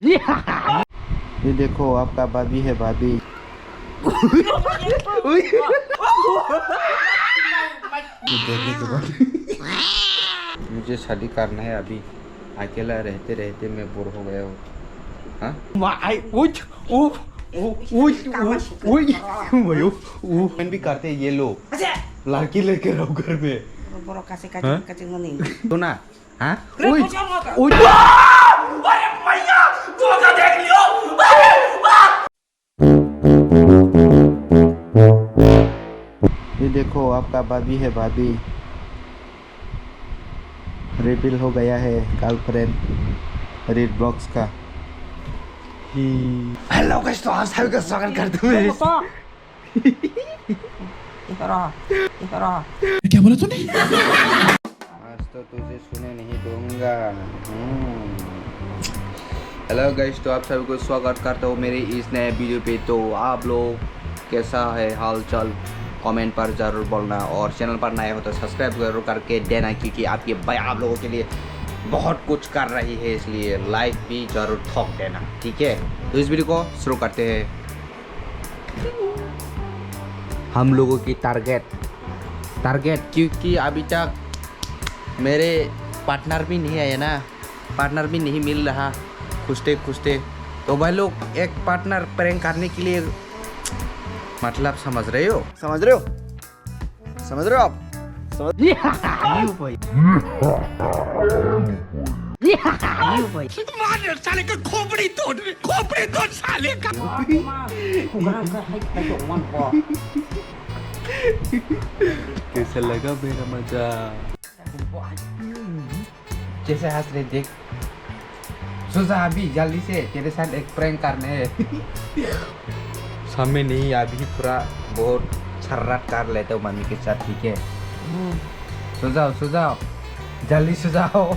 ये देखो आपका भाभी है भाभी। देखने के बाद मुझे शादी करना है अभी। अकेला रहते रहते मैं बोर हो गया हूँ। हाँ मैंने भी करते ये लोग लड़की लेके रहो घर में तो ना। हाँ ये देखो आपका भाभी है भाभी। रिवील हो गया है गर्लफ्रेंड रेड बॉक्स का। हेलो गाइस, तो आप सभी का स्वागत करते हुए क्या बोला तूने? आज तो तुझे सुने नहीं दूंगा। हेलो गाइस, तो आप सभी को स्वागत करता हूँ मेरे इस नए वीडियो पे। तो आप लोग कैसा है हाल चाल कमेंट पर ज़रूर बोलना, और चैनल पर नए हो तो सब्सक्राइब जरूर करके देना, क्योंकि आपके भाई आप लोगों के लिए बहुत कुछ कर रही है, इसलिए लाइक भी ज़रूर ठोक देना, ठीक है। तो इस वीडियो को शुरू करते हैं। हम लोगों की टारगेट क्योंकि अभी तक मेरे पार्टनर भी नहीं आया ना, पार्टनर भी नहीं मिल रहा खुशते। तो भाई लोग एक पार्टनर प्रैंक करने के लिए, मतलब समझ रहे हो आप साले का खोपड़ी तोड़ साले का। कैसा लगा मेरा मजा? कैसे हंस रहे देख। सोचा अभी जल्दी से तेरे साथ एक प्रैंक करने है। सामने नहीं, अभी पूरा बहुत शर्रात कर लेते हो मम्मी के साथ, ठीक है। सो जाओ जल्दी सो जाओ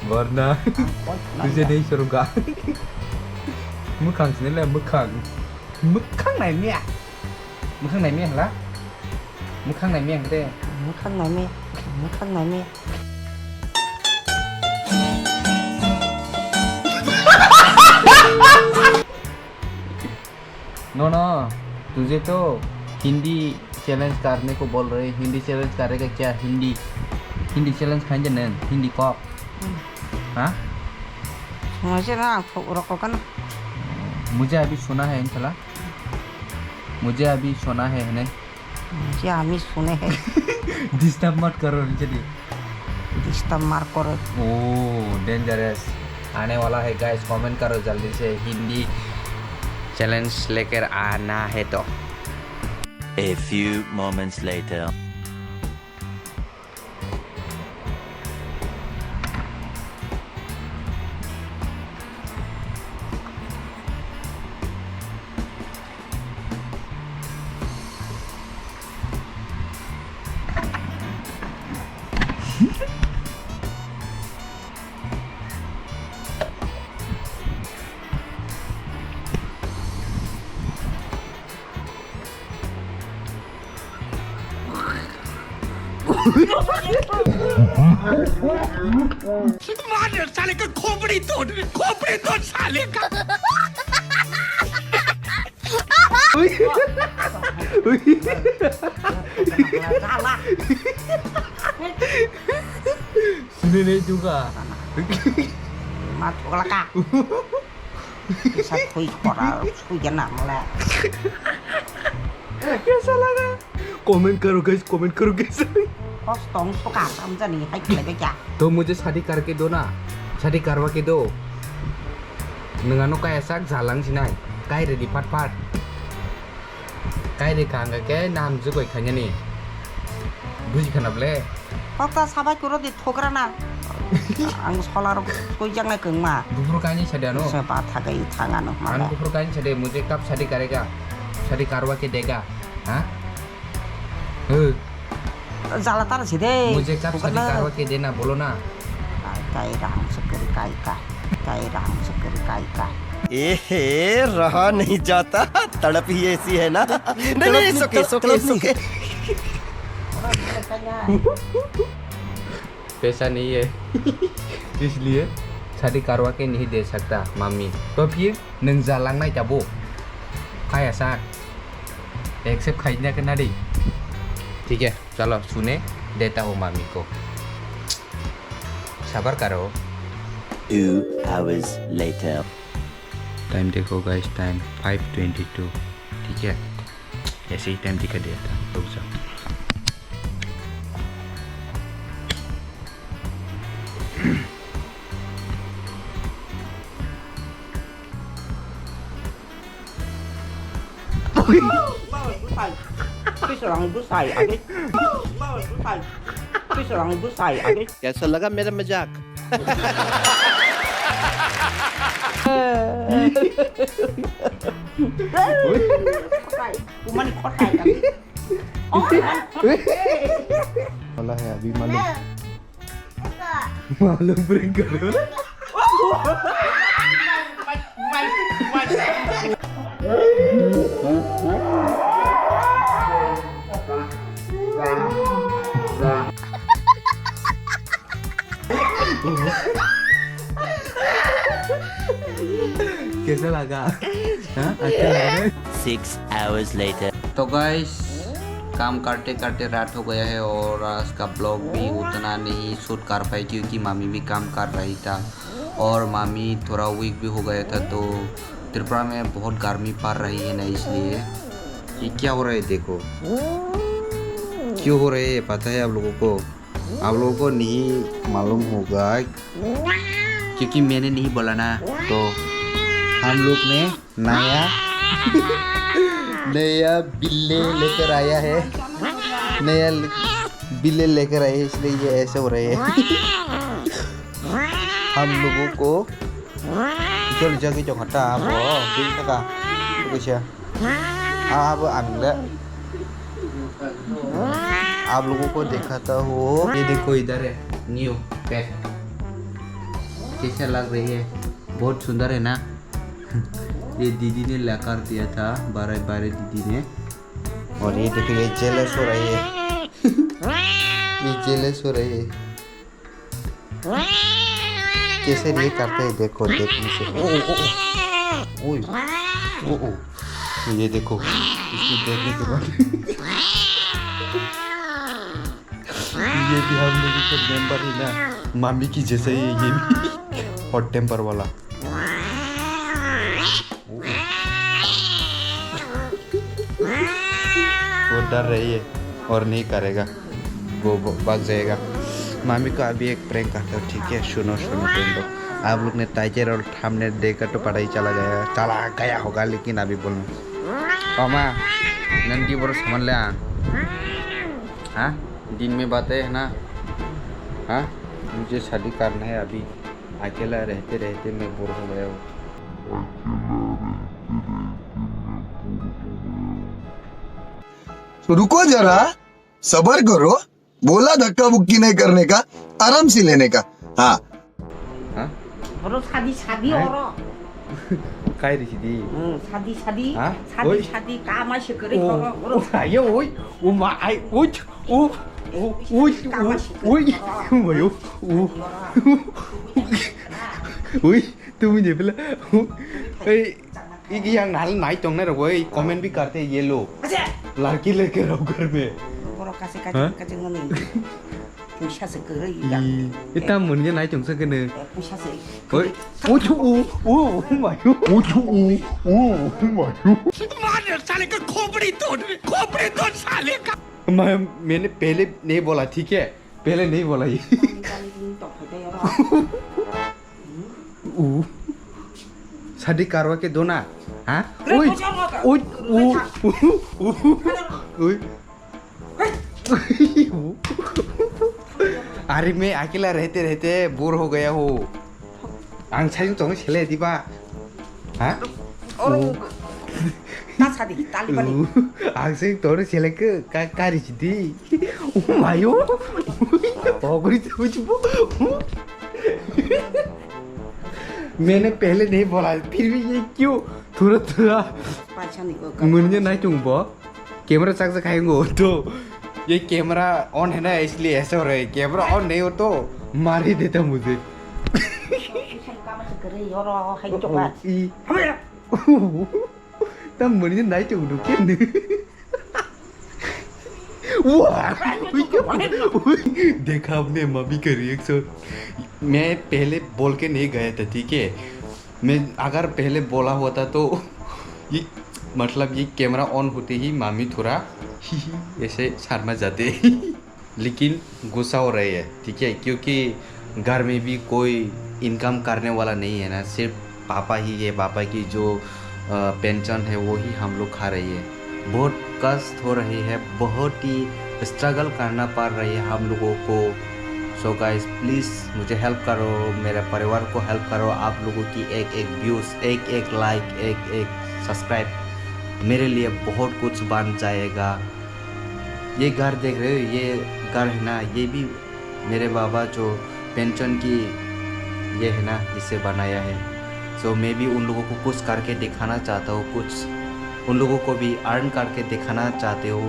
वरना तुझे नहीं छोड़ूंगा। मुखांग से ले मुखांग này mẹ hả? Mukhang này mẹ thế. Mukhang này mẹ. No तुझे तो हिंदी चैलेंज करने को बोल रहे। हिंदी चैलेंज करेगा क्या? हिंदी चैलेंज खाएंगे ना, हिंदी कॉप। हाँ मुझे ना रखो ना। मुझे अभी सुना है इंशाल्लाह, मुझे अभी सुना है नहीं, मुझे अभी सुने हैं। डिस्टर्ब मत करो, डिस्टर्ब मत करो। ओह डेंजरस आने वाला है गाइस, कमेंट करो जल्दी से। हिंदी चैलेंज लेकर आना है तो। A few moments later. साले का खोपड़ी तोड़ साले का। सुने नहीं दूंगा। कैसा लगा? कमेंट करो गाइस, कैसा? तो मुझे शादी करके दो ना, शादी करवा के दो। नंगानो का ऐसा झालांग सिनाय काय रेडी फाट काय देखा आंगा के नाम जो कोई खाने नहीं बुझी खनाबले पक्का साबाय करो दे ठोकरा ना। आं सलार कोई जंगले कंगमा बुफुर कानी छड़ियानो से बात था गई थांगानो मान बुफुर कानी छड़े। मुझे कब शादी करेगा, शादी करवा के देगा? हाँ जाला तार सीधे मुझे कब शादी करवा के देना बोलो ना। काय राम से कर का एहे रहा नहीं जाता, तड़प ही ऐसी है ना। नहीं सुके पैसा नहीं है इसलिए शादी करवा के नहीं दे सकता मामी तो फिर नों जालांनाय जाबो खाया सा एक्सेप्ट खाइना के ना दी ठीक है चलो सुने देता हूँ मामी को सबर करो 2 hours later. टाइम देखो गाइस टाइम 5:22 ठीक है ऐसे ही टाइम दिखा दिया था रुक जाओ cái sờ lằng bút xài à cái cái sờ lằng bút xài à cái कैसा लगा मेरा मजाक Kuman kotak kan? Oh, वाला है अभी मालूम ब्रेक करो कैसा लगा हाँ अच्छा लगा 6 hours later. तो गाइस काम करते करते रात हो गया है और आज का ब्लॉग भी उतना नहीं शूट कर पाई क्योंकि मामी भी काम कर रही था और मामी थोड़ा वीक भी हो गया था तो त्रिपुरा में बहुत गर्मी पड़ रही है ना इसलिए ये क्या हो रहा है देखो क्यों हो रहे है पता है आप लोगों को नहीं मालूम होगा क्योंकि मैंने नहीं बोला ना तो हम लोग ने नया बिल्ले लेकर आया है नया बिल्ले लेकर आए इसलिए ये ऐसे हो रहे हैं हम लोगों को चल जाके जो हटा आप लोगों को दिखाता हूँ ये देखो इधर है न्यू पेट कैसा लग रही है बहुत सुंदर है ना ये दीदी ने लाकर दिया था बारह दीदी ने और ये देखो ये जेलस हो रही है ये जेलस हो रही है कैसे ये करते हैं देखो देखने से ओ ये देखो इसको देखने के बाद ये भी हम लोगों का मेंबर ही ना मामी की जैसे ही ये भी हॉट टेम्पर वाला वो डर रही है और नहीं करेगा वो भाग जाएगा मामी को अभी एक प्रैंक करता हूँ ठीक है सुनो आप लोग ने टाइगर और हमने देखकर तो पता ही चला गया होगा लेकिन अभी बोलना मामा नंदी बोलो समझ ले हाँ दिन में बातें है ना हाँ मुझे शादी करना है अभी अकेला रहते रहते मैं बोर हो गया हूँ तो रुको जरा सबर करो बोला धक्का बुक्की नहीं करने का आराम से लेने का हाँ हाँ Baru sadi orang. काय रे सिदी Sadi Hah? Oi. sadi kama sekali orang. Baru ayo oi ma ai oi mayo oi तुम मुझे बोला ये yang नाई चोंग ना रहो कमेंट भी करते हैं ये लो लड़की लेके रहो घर में baru kasih kacang ngene. Pusha sekali yang. इतना मुझे नाई चोंग सके ने Pusha sekali. oi mayo mayo मार साले का खोपड़ी तोड़ साले का मैंने पहले नहीं बोला ठीक है पहले नहीं बोला ये शादी करवा के दो ना हाँ ओए ओए ओए अरे मैं अकेला रहते रहते बोर हो गया हो आं साइज तो चले दीपा हाँ Tak sadi tali balik. आंसे तोरे चले के कारी चिदी ओ मायो ओगरी तो कुछ मैंने पहले नहीं बोला फिर भी ये क्यों थोड़ा Pacar ni kau. मुझे नहीं चुंबो कैमरा चक खाएंगे तो ये कैमरा ऑन है ना इसलिए ऐसा हो रहा है कैमरा ऑन नहीं हो तो मार ही देता मुझे 이 여러 행정만. 이 땀 머리는 나이 쪽으로 겠네. देखा आपने मम्मी का रिएक्शन। मैं पहले बोल के नहीं गया था, ठीक है। मैं अगर पहले बोला होता तो ये मतलब ये कैमरा ऑन होते ही मामी थोड़ा ऐसे शर्मा जाते लेकिन गुस्सा हो रही है, ठीक है, क्योंकि घर में भी कोई इनकम करने वाला नहीं है ना, सिर्फ पापा ही है। पापा की जो पेंशन है वो ही हम लोग खा रही है। बहुत कष्ट हो रही है, बहुत ही स्ट्रगल करना पड़ रही है हम लोगों को। सो गाइस प्लीज़ मुझे हेल्प करो, मेरे परिवार को हेल्प करो। आप लोगों की एक एक व्यूज़, एक एक लाइक, एक एक सब्सक्राइब मेरे लिए बहुत कुछ बन जाएगा। ये घर देख रहे हो, ये घर है ना, ये भी मेरे बाबा जो पेंशन की ये है ना, इसे बनाया है। सो मैं भी उन लोगों को कुछ करके दिखाना चाहता हूँ, कुछ उन लोगों को भी अर्न करके दिखाना चाहते हो।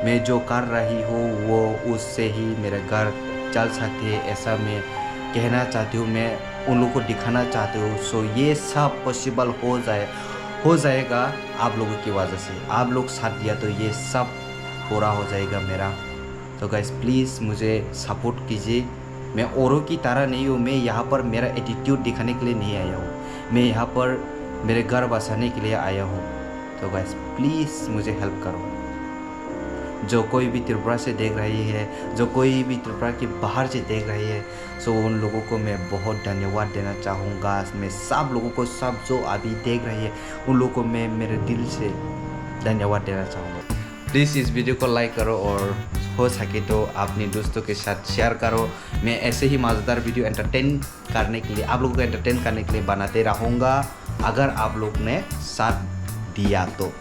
मैं जो कर रही हूँ वो उससे ही मेरा घर चल सकते है, ऐसा मैं कहना चाहती हूँ। मैं उन लोगों को दिखाना चाहती हूँ। सो ये सब पॉसिबल हो जाएगा आप लोगों की वजह से। आप लोग साथ दिया तो ये सब पूरा हो जाएगा मेरा। तो गाइस प्लीज़ मुझे सपोर्ट कीजिए। मैं औरों की तरह नहीं हूँ, मैं यहाँ पर मेरा एटीट्यूड दिखाने के लिए नहीं आया हूँ, मैं यहाँ पर मेरे घर बसाने के लिए आया हूँ। तो गाइस प्लीज़ मुझे हेल्प करो। जो कोई भी त्रिपुरा से देख रही है, जो कोई भी त्रिपुरा के बाहर से देख रही है, सो उन लोगों को मैं बहुत धन्यवाद देना चाहूँगा। मैं सब लोगों को, सब जो अभी देख रही है उन लोगों को मैं मेरे दिल से धन्यवाद देना चाहूँगा। प्लीज़ इस वीडियो को लाइक करो और हो सके तो अपने दोस्तों के साथ शेयर करो। मैं ऐसे ही मज़ेदार वीडियो एंटरटेन करने के लिए, आप लोगों को एंटरटेन करने के लिए बनाते रहूँगा, अगर आप लोग ने साथ दिया तो।